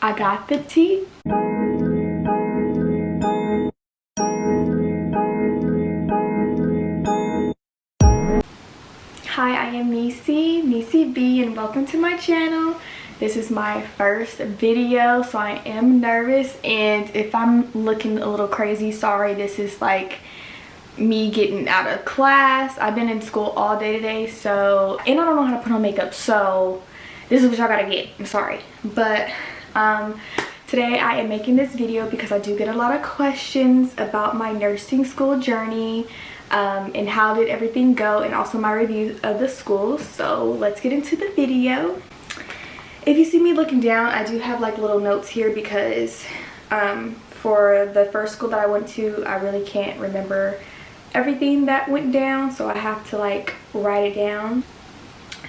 I got the tea. Hi, I am NiecyB, and welcome to my channel. This is my first video, so I am nervous, and if I'm looking a little crazy, sorry. This is like me getting out of class. I've been in school all day today, so, and I don't know how to put on makeup, so this is what y'all gotta get. I'm sorry, but today I am making this video because I do get a lot of questions about my nursing school journey, and how did everything go, and also my review of the school. So let's get into the video. If you see me looking down, I do have like little notes here because for the first school that I went to, I really can't remember everything that went down, so I have to like write it down.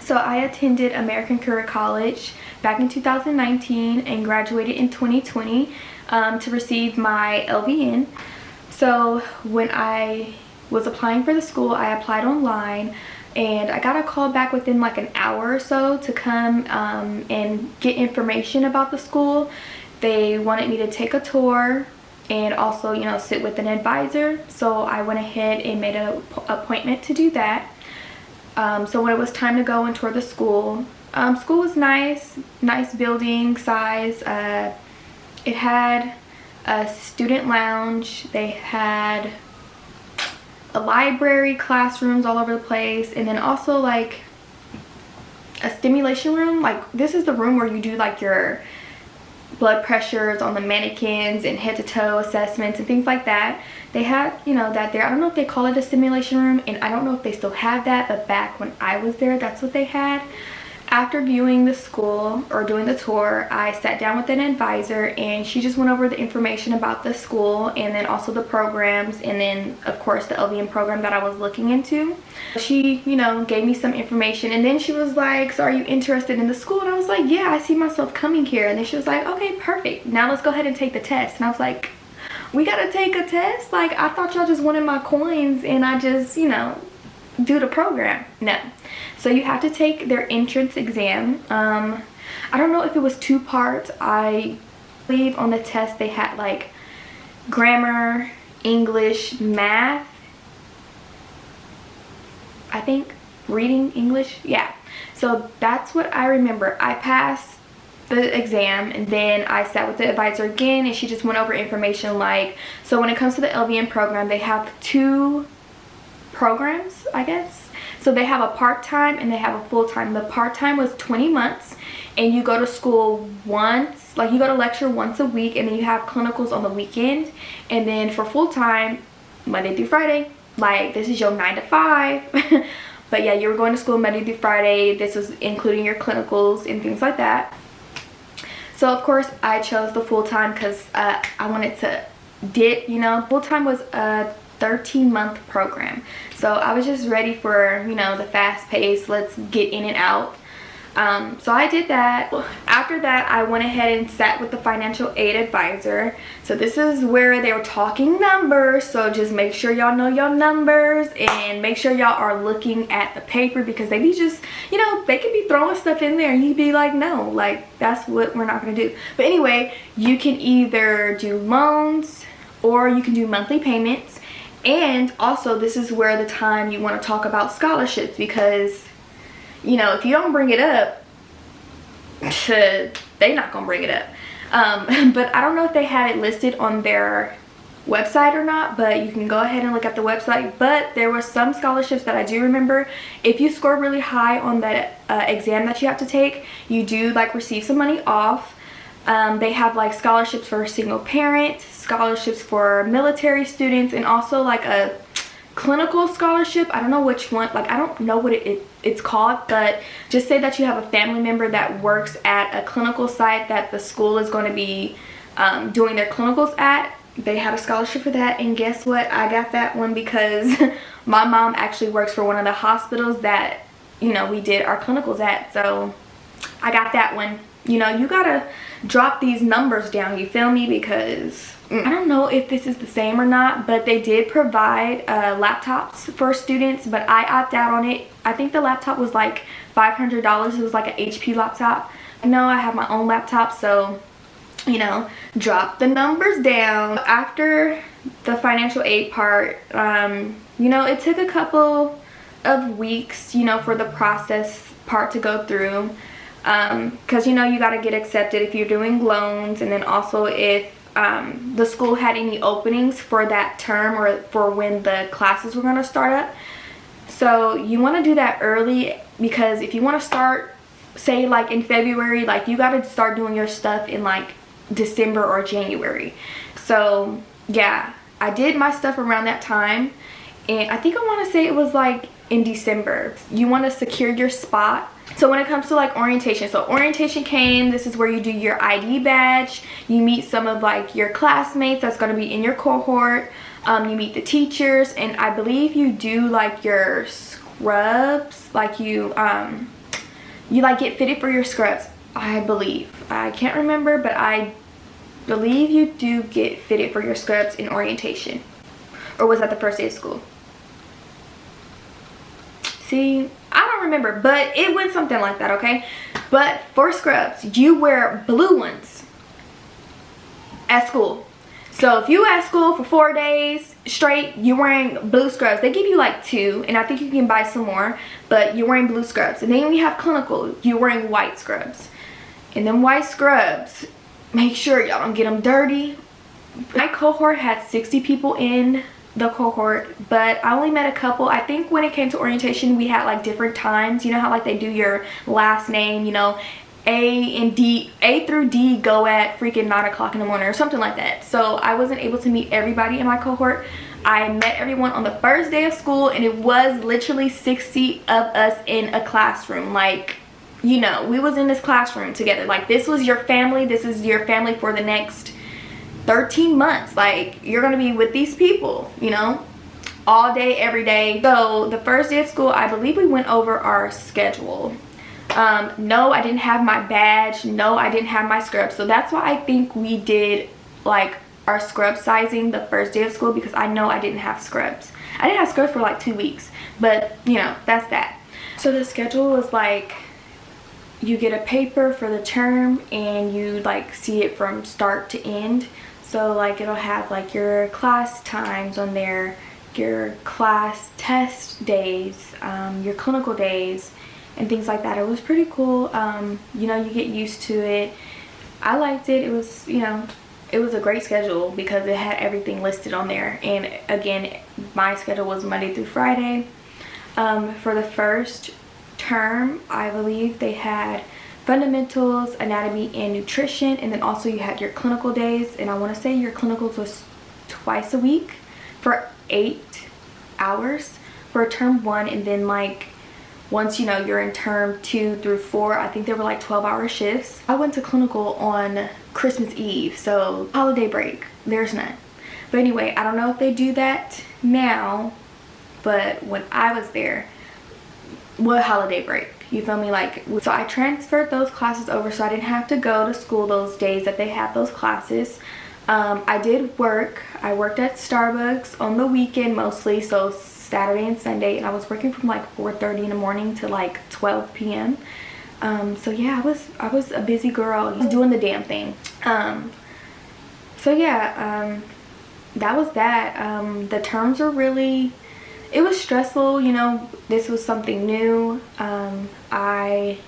So I attended American Career College back in 2019 and graduated in 2020 to receive my LVN. So when I was applying for the school, I applied online, and I got a call back within like an hour or so to come and get information about the school. They wanted me to take a tour and also, you know, sit with an advisor. So I went ahead and made an appointment to do that. So when it was time to go and tour the school, school was nice building size. It had a student lounge. They had a library, classrooms all over the place, and then also like a stimulation room. Like, this is the room where you do like your blood pressures on the mannequins and head to toe assessments and things like that. They had, you know, that there. I don't know if they call it a stimulation room, and I don't know if they still have that, but back when I was there, that's what they had. After viewing the school or doing the tour, I sat down with an advisor, and she just went over the information about the school and then also the programs, and then of course the LVN program that I was looking into. She, you know, gave me some information, and then she was like, so are you interested in the school? And I was like, yeah, I see myself coming here. And then she was like, okay, perfect, now let's go ahead and take the test. And I was like, we gotta take a test? Like, I thought y'all just wanted my coins and I just, you know, do the program. No. So you have to take their entrance exam. I don't know if it was 2 parts. I believe on the test they had like grammar, English, math, I think reading, English. Yeah, so that's what I remember. I passed the exam, and then I sat with the advisor again, and she just went over information like, so when it comes to the LVN program, they have 2 programs, I guess. So they have a part-time and they have a full-time. The part-time was 20 months, and you go to school once, like you go to lecture once a week, and then you have clinicals on the weekend. And then for full-time, Monday through Friday, like this is your 9 to 5. But yeah, you were going to school Monday through Friday. This was including your clinicals and things like that. So of course I chose the full-time because I wanted to dip, you know. Full-time was a 13-month program, so I was just ready for, you know, the fast pace, let's get in and out. So I did that. After that, I went ahead and sat with the financial aid advisor. So this is where they were talking numbers, so just make sure y'all know your numbers and make sure y'all are looking at the paper, because they be just, you know, they could be throwing stuff in there and you'd be like, no, like that's what we're not gonna do. But anyway, you can either do loans or you can do monthly payments. And also, this is where the time you want to talk about scholarships, because, you know, if you don't bring it up, they not gonna bring it up. But I don't know if they have it listed on their website or not, but you can go ahead and look at the website. But there were some scholarships that I do remember. If you score really high on that exam that you have to take, you do like receive some money off. They have like scholarships for a single parent, scholarships for military students, and also like a clinical scholarship. I don't know which one, like I don't know what it's called, but just say that you have a family member that works at a clinical site that the school is going to be doing their clinicals at. They had a scholarship for that, and guess what? I got that one because my mom actually works for one of the hospitals that, you know, we did our clinicals at. So I got that one. You know, you gotta drop these numbers down, you feel me? Because I don't know if this is the same or not, but they did provide laptops for students, but I opted out on it. I think the laptop was like $500. It was like an HP laptop. I know I have my own laptop, so you know, drop the numbers down. After the financial aid part, you know, it took a couple of weeks, you know, for the process part to go through, because you know, you got to get accepted if you're doing loans, and then also if the school had any openings for that term or for when the classes were going to start up. So you want to do that early, because if you want to start, say like in February, like you got to start doing your stuff in like December or January. So yeah, I did my stuff around that time, and I think I want to say it was like in December. You want to secure your spot. So when it comes to like orientation, so orientation came, this is where you do your ID badge, you meet some of like your classmates that's going to be in your cohort, you meet the teachers, and I believe you do like your scrubs, like you like get fitted for your scrubs. I believe, I can't remember, but I believe you do get fitted for your scrubs in orientation. Or was that the first day of school? See, I don't remember, but it went something like that, okay? But for scrubs, you wear blue ones at school. So if you at school for 4 days straight, you're wearing blue scrubs. They give you like 2, and I think you can buy some more, but you're wearing blue scrubs. And then when you have clinical, you're wearing white scrubs. And then white scrubs, make sure y'all don't get them dirty. My cohort had 60 people in the cohort, but I only met a couple. I think when it came to orientation, we had like different times. You know how like they do your last name, you know, A through D go at freaking 9 o'clock in the morning or something like that. So I wasn't able to meet everybody in my cohort. I met everyone on the first day of school, and it was literally 60 of us in a classroom. Like, you know, we was in this classroom together. Like, this was your family. This is your family for the next 13 months. Like, you're gonna be with these people, you know, all day, every day. So the first day of school, I believe we went over our schedule. No, I didn't have my badge. No, I didn't have my scrubs. So that's why I think we did like our scrub sizing the first day of school, because I know I didn't have scrubs. I didn't have scrubs for like 2 weeks, but you know, that's that. So the schedule was like, you get a paper for the term and you like see it from start to end. So like it'll have like your class times on there, your class test days, your clinical days, and things like that. It was pretty cool. You know, you get used to it. I liked it. It was, you know, it was a great schedule because it had everything listed on there. And again, my schedule was Monday through Friday. For the first term, I believe they had fundamentals, anatomy, and nutrition, and then also you had your clinical days, and I want to say your clinicals was twice a week for 8 hours for term 1, and then like once you know you're in term 2 through 4, I think they were like 12-hour shifts. I went to clinical on Christmas Eve, so holiday break, there's none. But anyway, I don't know if they do that now, but when I was there, what holiday break, you feel me? Like, so I transferred those classes over, so I didn't have to go to school those days that they had those classes. I did work. I worked at Starbucks on the weekend mostly, so Saturday and Sunday, and I was working from like 4:30 in the morning to like 12 p.m. So yeah, I was a busy girl. I was doing the damn thing. So yeah, that was that. The terms were really, it was stressful, you know. This was something new. I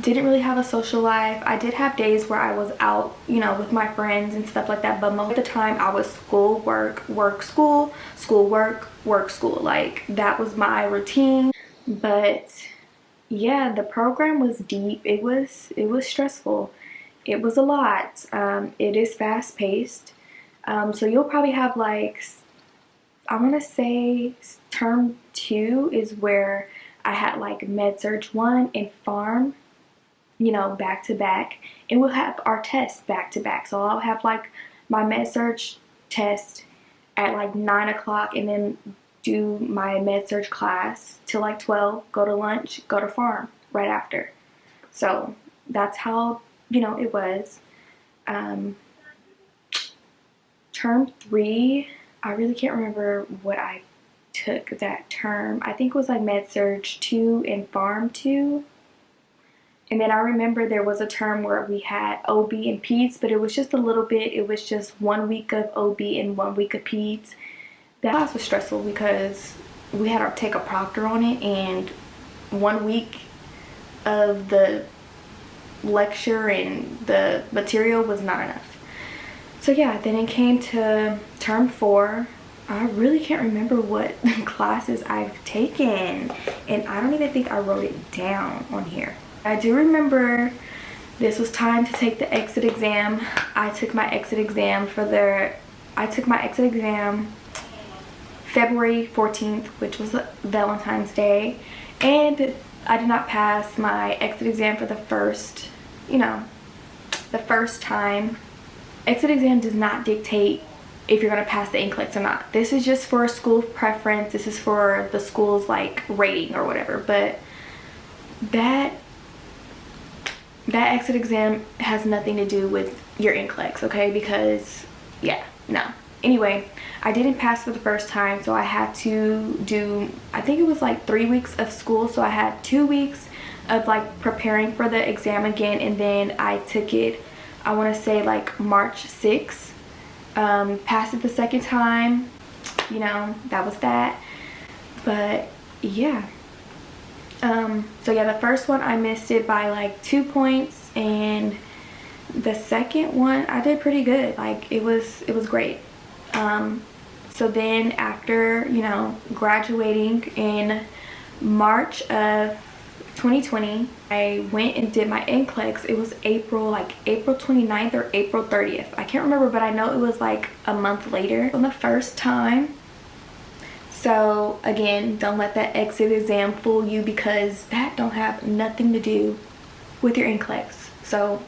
didn't really have a social life. I did have days where I was out, you know, with my friends and stuff like that, but most of the time I was school, work, work, school, school, work, work, school. Like, that was my routine. But yeah, the program was deep. It was stressful. It was a lot. It is fast paced. So you'll probably have like, I want to say term 2 is where I had like Med Surg 1 and Pharm, you know, back to back, and we'll have our tests back to back. So I'll have like my Med Surg test at like 9 o'clock, and then do my Med Surg class till like 12, go to lunch, go to Pharm right after. So that's how, you know, it was. Term 3, I really can't remember what I took that term. I think it was like Med Surg 2 and Pharm 2. And then I remember there was a term where we had OB and peds, but it was just a little bit. It was just 1 week of OB and 1 week of peds. That class was stressful because we had to take a proctor on it, and 1 week of the lecture and the material was not enough. So yeah, then it came to term 4. I really can't remember what classes I've taken, and I don't even think I wrote it down on here. I do remember this was time to take the exit exam. I took my exit exam February 14th, which was Valentine's Day, and I did not pass my exit exam for the first time. Exit exam does not dictate if you're going to pass the NCLEX or not. This is just for school preference. This is for the school's like rating or whatever, but that exit exam has nothing to do with your NCLEX, okay? Because yeah, no. Anyway, I didn't pass for the first time, so I had to do, I think it was like 3 weeks of school. So I had 2 weeks of like preparing for the exam again, and then I took it, I want to say like March 6th. Passed it the second time, that was that. But yeah, so yeah, the first one I missed it by like 2 points, and the second one I did pretty good. Like it was great. So then after graduating in March of 2020, I went and did my NCLEX. It was April 29th or April 30th. I can't remember, but I know it was like a month later on the first time. So again, don't let that exit exam fool you, because that don't have nothing to do with your NCLEX. So,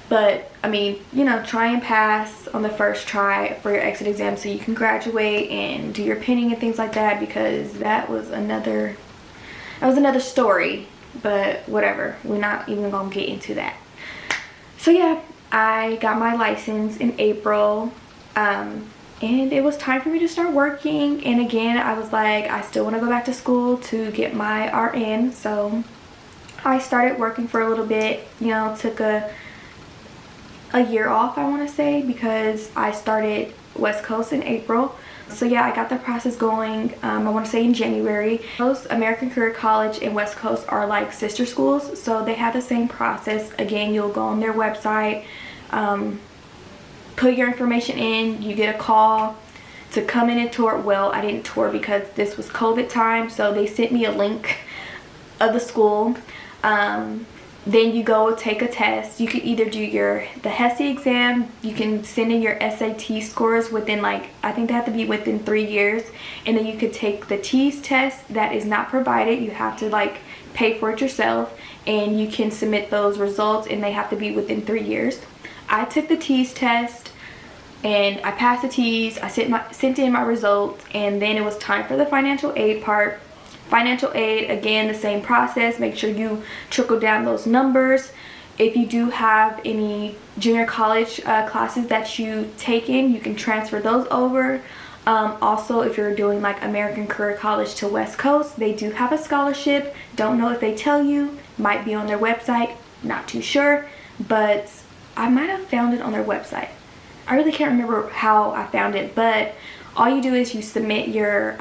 but I mean, try and pass on the first try for your exit exam so you can graduate and do your pinning and things like that, because that was another story. But whatever, we're not even gonna get into that. So yeah, I got my license in April, and it was time for me to start working. And again, I was like, I still want to go back to school to get my RN. So I started working for a little bit, took a year off, I want to say, because I started West Coast in April. So yeah, I got the process going, I want to say in January. Both American Career College and West Coast are like sister schools, so they have the same process. Again, you'll go on their website, put your information in, you get a call to come in and tour. Well, I didn't tour because this was COVID time, so they sent me a link of the school. Then you go take a test. You could either do the HESI exam. You can send in your SAT scores within I think they have to be within 3 years. And then you could take the TEAS test. That is not provided. You have to pay for it yourself. And you can submit those results, and they have to be within 3 years. I took the TEAS test, and I passed the TEAS. I sent in my results, and then it was time for the financial aid part. Financial aid, again, the same process. Make sure you trickle down those numbers. If you do have any junior college classes that you've taken, you can transfer those over. Also, if you're doing American Career College to West Coast, they do have a scholarship. Don't know if they tell you. Might be on their website. Not too sure, but I might have found it on their website. I really can't remember how I found it, but all you do is you submit your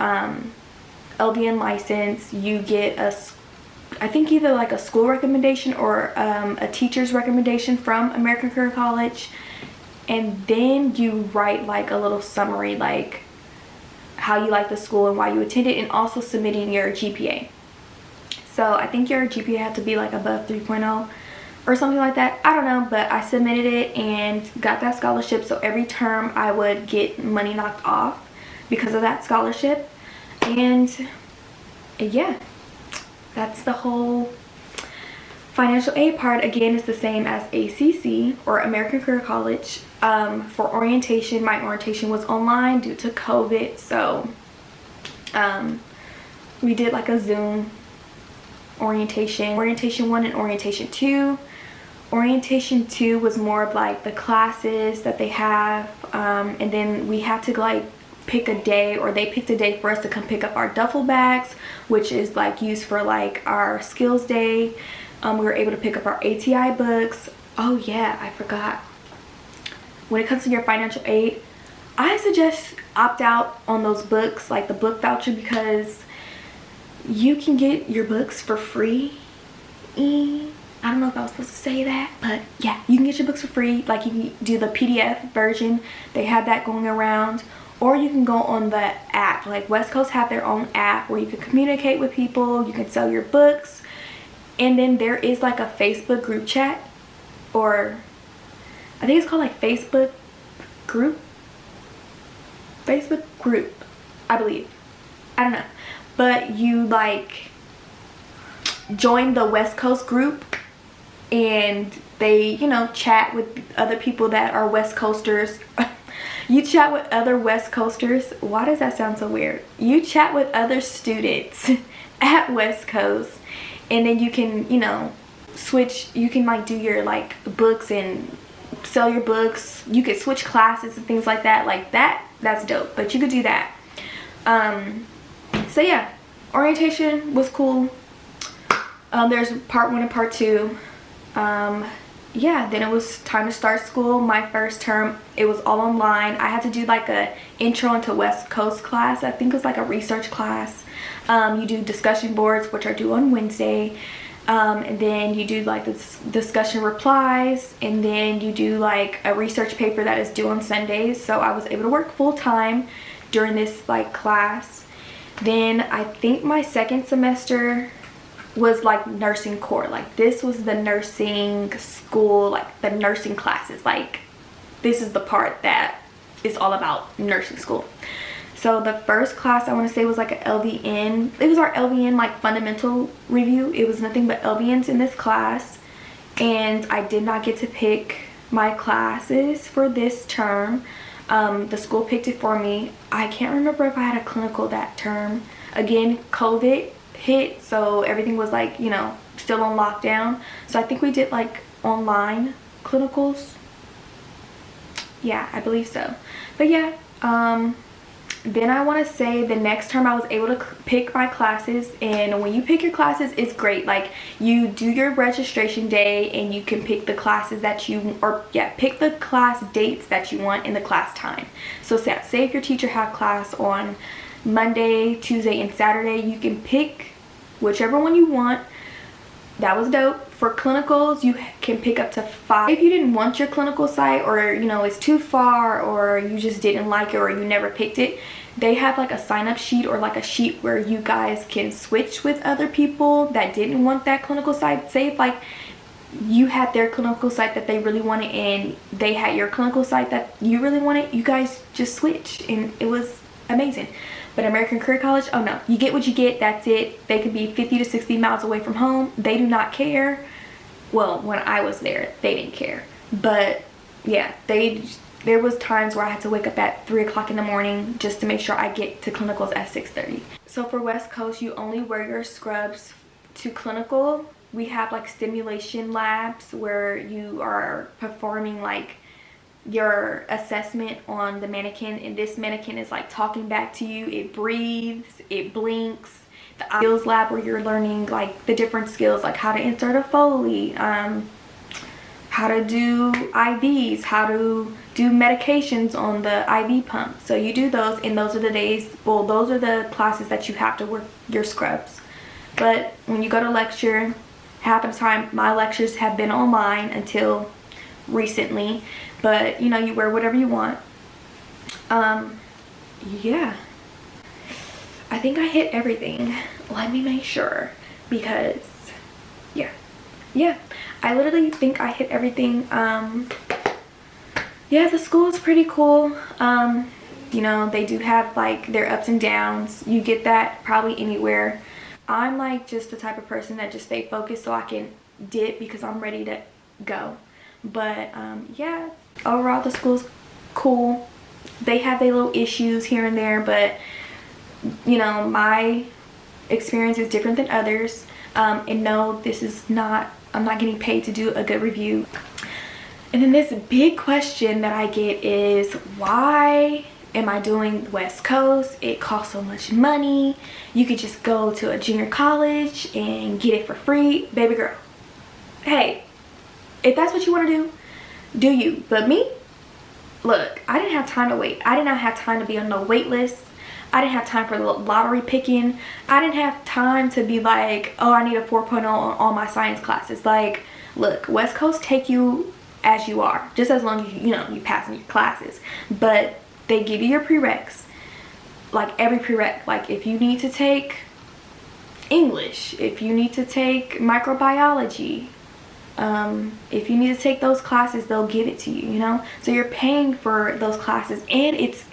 LVN license. You get I think either a school recommendation or a teacher's recommendation from American Career College, and then you write a little summary, how you like the school and why you attended, and also submitting your GPA. So I think your GPA had to be above 3.0 or something like that. I don't know, but I submitted it and got that scholarship. So every term I would get money knocked off because of that scholarship. And yeah, that's the whole financial aid part. Again, it's the same as ACC or American Career College. For orientation, my orientation was online due to COVID, so we did a Zoom orientation 1 and orientation 2. Orientation 2 was more of the classes that they have, and then we had to pick a day, or they picked a day for us to come pick up our duffel bags, which is like used for like our skills day. We were able to pick up our ATI books. Oh yeah, I forgot. When it comes to your financial aid, I suggest opt out on those books, like the book voucher, because you can get your books for free. I don't know if I was supposed to say that, but yeah, you can get your books for free. Like you can do the PDF version, they have that going around, or you can go on the app. Like West Coast have their own app where you can communicate with people, you can sell your books, and then there is like a Facebook group chat, or I think it's called like Facebook group, I believe. I don't know, but you like join the West Coast group and they, you know, chat with other people that are West Coasters. You chat with other West Coasters. Why does that sound so weird? You chat with other students at West Coast, and then you can, you know, switch. You can like do your like books and sell your books. You could switch classes and things like that. Like that's dope. But you could do that. So yeah, orientation was cool. There's part 1 and part 2. Yeah, then it was time to start school. My first term, it was all online. I had to do like a intro into West Coast class. I think it was like a research class. You do discussion boards, which are due on Wednesday. And then you do like the discussion replies, and then you do like a research paper that is due on Sundays. So I was able to work full time during this like class. Then I think my second semester was like nursing core. Like this was the nursing school, like the nursing classes. Like this is the part that is all about nursing school. So the first class I want to say was like an LVN. It was our LVN like fundamental review. It was nothing but LVNs in this class, and I did not get to pick my classes for this term. The school picked it for me. I can't remember if I had a clinical that term. Again, COVID hit, so everything was like, you know, still on lockdown. So I think we did like online clinicals. Yeah, I believe so. But yeah, then I want to say the next term I was able to pick my classes. And when you pick your classes, it's great. Like you do your registration day and you can pick the classes that you, or yeah, pick the class dates that you want in the class time. So say if your teacher had class on Monday, Tuesday, and Saturday, you can pick whichever one you want. That was dope. For clinicals, you can pick up to 5. If you didn't want your clinical site, or you know it's too far, or you just didn't like it, or you never picked it, they have like a sign up sheet, or like a sheet where you guys can switch with other people that didn't want that clinical site. Say if like you had their clinical site that they really wanted and they had your clinical site that you really wanted, you guys just switch, and it was amazing. But American Career College, oh no, you get what you get, that's it. They could be 50 to 60 miles away from home. They do not care. Well, when I was there, they didn't care. But yeah, there was times where I had to wake up at 3 o'clock in the morning just to make sure I get to clinicals at 6:30. So for West Coast, you only wear your scrubs to clinical. We have like stimulation labs where you are performing like your assessment on the mannequin, and this mannequin is like talking back to you. It breathes, it blinks. The skills lab where you're learning like the different skills, like how to insert a Foley, how to do IVs, how to do medications on the IV pump. So you do those, and those are the days, well, those are the classes that you have to work your scrubs. But when you go to lecture, half of the time my lectures have been online until recently. But you know, you wear whatever you want. Yeah, I think I hit everything. Let me make sure, because yeah, I literally think I hit everything. Yeah, the school is pretty cool. You know, they do have like their ups and downs. You get that probably anywhere. I'm like just the type of person that just stay focused so I can dip because I'm ready to go. But yeah, overall the school's cool. They have their little issues here and there, but you know, my experience is different than others. And no, this is not, I'm not getting paid to do a good review. And then this big question that I get is, why am I doing West Coast? It costs so much money. You could just go to a junior college and get it for free. Baby girl, hey, if that's what you want to do you. But me, look, I didn't have time to wait. I did not have time to be on no wait list. I didn't have time for lottery picking. I didn't have time to be like, oh, I need a 4.0 on all my science classes. Like, look, West Coast take you as you are, just as long as you pass in your classes. But they give you your prereqs, like every prereq. Like if you need to take English, if you need to take microbiology, if you need to take those classes, they'll give it to you, so you're paying for those classes, and it's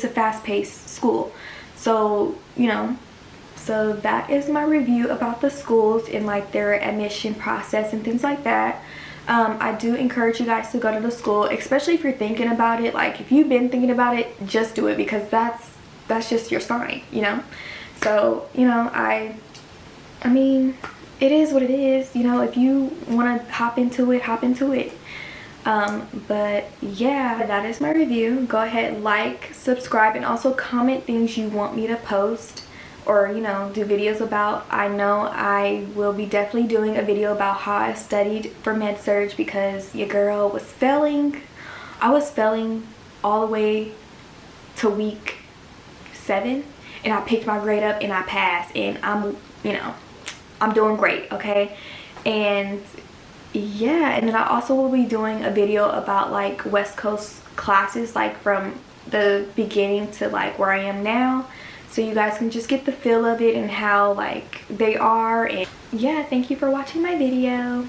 a fast-paced school. So so that is my review about the schools and like their admission process and things like that. I do encourage you guys to go to the school, especially if you're thinking about it. Like if you've been thinking about it, just do it, because that's just your sign, so I mean, it is what it is. If you want to hop into it, but yeah, that is my review. Go ahead, like, subscribe, and also comment things you want me to post or do videos about. I know I will be definitely doing a video about how I studied for med-surg, because your girl was failing. I was failing all the way to week 7, and I picked my grade up and I passed, and I'm doing great, okay? And yeah, and then I also will be doing a video about like West Coast classes, like from the beginning to like where I am now, so you guys can just get the feel of it and how like they are. And yeah, thank you for watching my video.